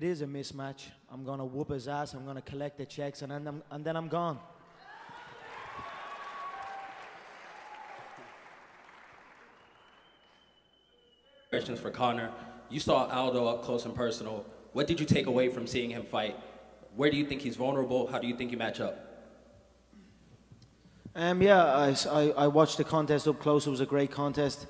It is a mismatch. I'm going to whoop his ass, I'm going to collect the checks, and then I'm gone. Questions for Conor. You saw Aldo up close and personal. What did you take away from seeing him fight? Where do you think he's vulnerable? How do you think you match up? Yeah, I watched the contest up close. It was a great contest.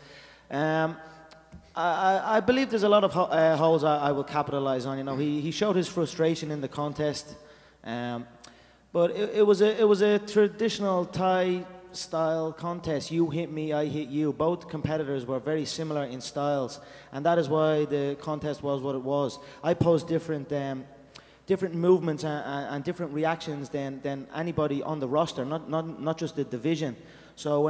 I believe there's a lot of holes I will capitalize on. You know, he showed his frustration in the contest, but it was a traditional Thai style contest. You hit me, I hit you. Both competitors were very similar in styles, and that is why the contest was what it was. I posed different movements and different reactions than anybody on the roster, not just the division. So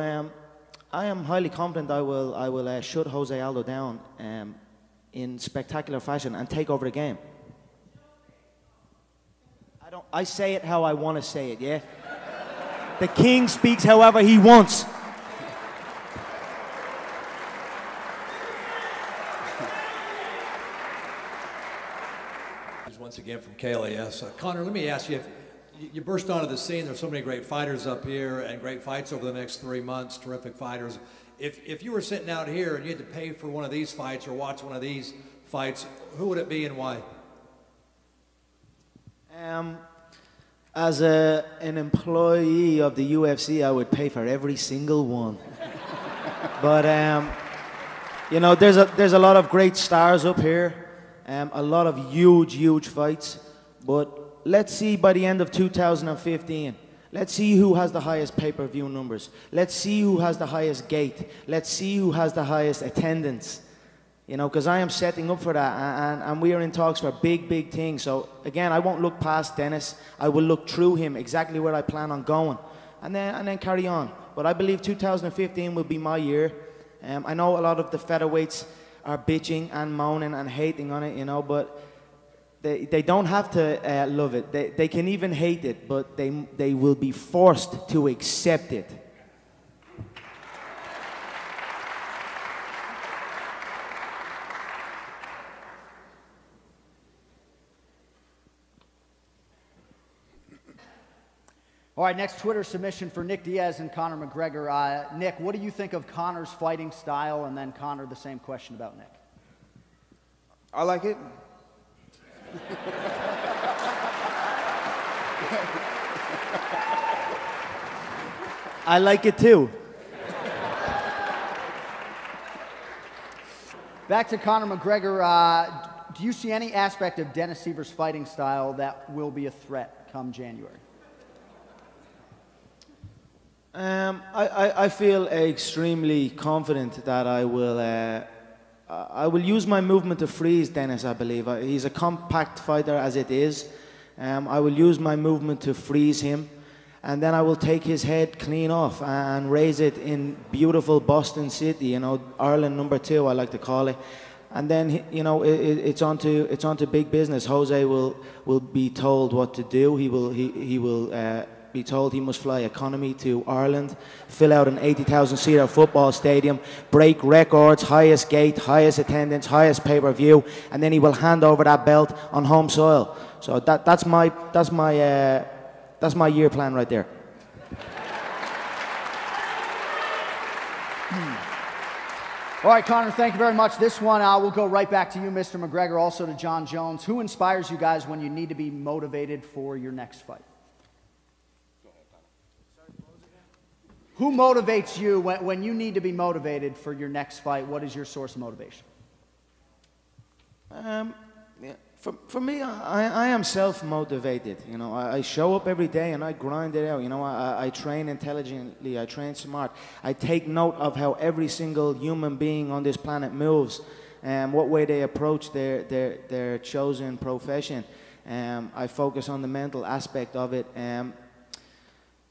I am highly confident I will shut Jose Aldo down in spectacular fashion and take over the game. I say it how I want to say it, yeah? The king speaks however he wants. Once again from KLAS. Conor, let me ask you, you burst onto the scene. There's so many great fighters up here and great fights over the next 3 months, terrific fighters. If you were sitting out here and you had to pay for one of these fights or watch one of these fights, who would it be and why? As an employee of the UFC, I would pay for every single one. But you know, there's a lot of great stars up here, a lot of huge fights. But let's see by the end of 2015. Let's see who has the highest pay-per-view numbers. Let's see who has the highest gate. Let's see who has the highest attendance. You know, because I am setting up for that, and we are in talks for big things. So again, I won't look past Dennis. I will look through him exactly where I plan on going, and then carry on. But I believe 2015 will be my year. I know a lot of the featherweights are bitching and moaning and hating on it, you know, but they don't have to love it. They can even hate it, but they will be forced to accept it. All right, next Twitter submission for Nick Diaz and Conor McGregor. Nick, what do you think of Conor's fighting style? And then Conor, the same question about Nick. I like it. I like it too. Back to Conor McGregor. Do you see any aspect of Dennis Siver's fighting style that will be a threat come January? I feel extremely confident that I will use my movement to freeze Dennis, I believe. He's a compact fighter as it is. I will use my movement to freeze him, and then I will take his head clean off and raise it in beautiful Boston City, you know, Ireland #2, I like to call it. And then, you know, it's onto big business. Jose will be told what to do. He will be told he must fly economy to Ireland, fill out an 80,000-seater football stadium, break records, highest gate, highest attendance, highest pay-per-view, and then he will hand over that belt on home soil. So that's my year plan right there. All right, Conor, thank you very much. This one, we'll go right back to you, Mr. McGregor, also to John Jones. Who inspires you guys when you need to be motivated for your next fight? Who motivates you when you need to be motivated for your next fight? What is your source of motivation? Yeah, for me, I am self-motivated. You know, I show up every day and I grind it out. You know, I train intelligently, I train smart. I take note of how every single human being on this planet moves, and what way they approach their chosen profession. I focus on the mental aspect of it.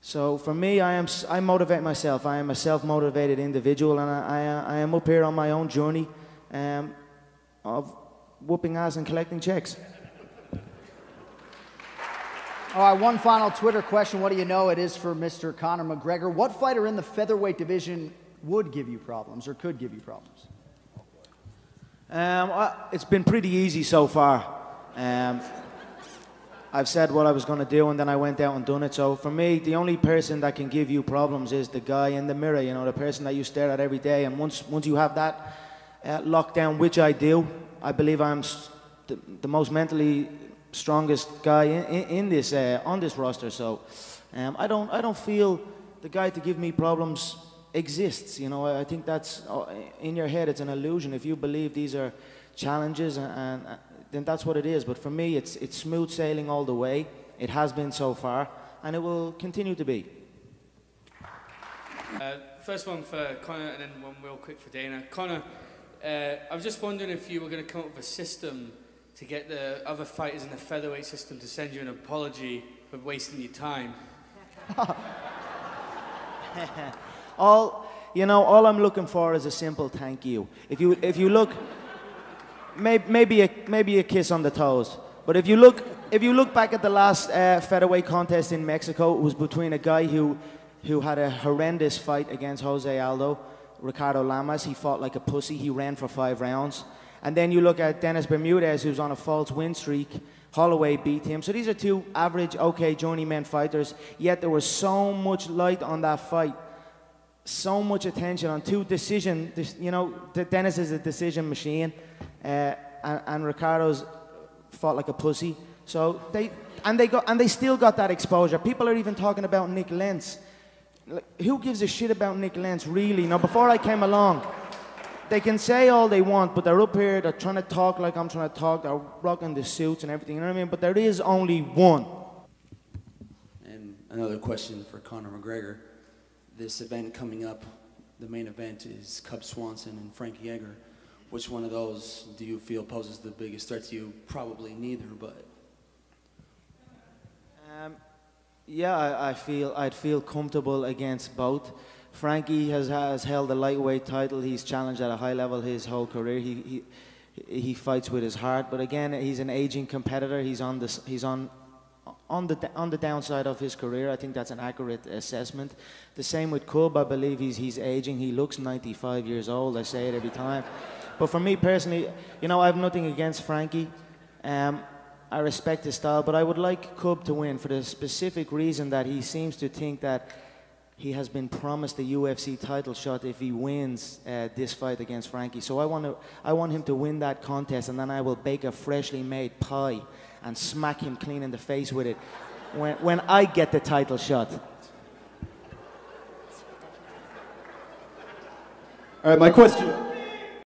So for me, I motivate myself. I am a self-motivated individual, and I am up here on my own journey of whooping ass and collecting checks. All right, one final Twitter question. What do you know? It is for Mr. Conor McGregor. What fighter in the featherweight division would give you problems or could give you problems? It's been pretty easy so far. I've said what I was going to do, and then I went out and done it. So for me, the only person that can give you problems is the guy in the mirror, you know, the person that you stare at every day. And once you have that locked down, which I do, I believe I'm the most mentally strongest guy in this on this roster. So I don't feel the guy to give me problems exists. You know, I think that's in your head. It's an illusion. If you believe these are challenges and then that's what it is. But for me, it's smooth sailing all the way. It has been so far, and it will continue to be. First one for Conor, and then one real quick for Dana. Conor, I was just wondering if you were going to come up with a system to get the other fighters in the featherweight system to send you an apology for wasting your time. All I'm looking for is a simple thank you. If you look. Maybe a kiss on the toes. But if you look back at the last featherweight contest in Mexico, it was between a guy who had a horrendous fight against Jose Aldo, Ricardo Lamas. He fought like a pussy. He ran for 5 rounds. And then you look at Dennis Bermudez, who's on a false win streak. Holloway beat him. So these are 2 average, okay, journeyman fighters. Yet there was so much light on that fight. So much attention on 2 decisions. You know, Dennis is a decision machine. And Ricardo's fought like a pussy. So they still got that exposure. People are even talking about Nick Lentz. Like, who gives a shit about Nick Lentz, really? Now, before I came along, they can say all they want, but they're up here, they're trying to talk like I'm trying to talk, they're rocking the suits and everything, you know what I mean? But there is only one. And another question for Conor McGregor. This event coming up, the main event is Cub Swanson and Frankie Edgar. Which one of those do you feel poses the biggest threat to you? Probably neither, but... Yeah, I'd feel comfortable against both. Frankie has held the lightweight title. He's challenged at a high level his whole career. He fights with his heart, but again, he's an aging competitor. He's on the downside of his career. I think that's an accurate assessment. The same with Cub. I believe he's aging. He looks 95 years old. I say it every time. But for me personally, you know, I have nothing against Frankie. I respect his style, but I would like Cub to win for the specific reason that he seems to think that he has been promised a UFC title shot if he wins this fight against Frankie. So I want him to win that contest, and then I will bake a freshly made pie and smack him clean in the face with it when I get the title shot. All right, my question.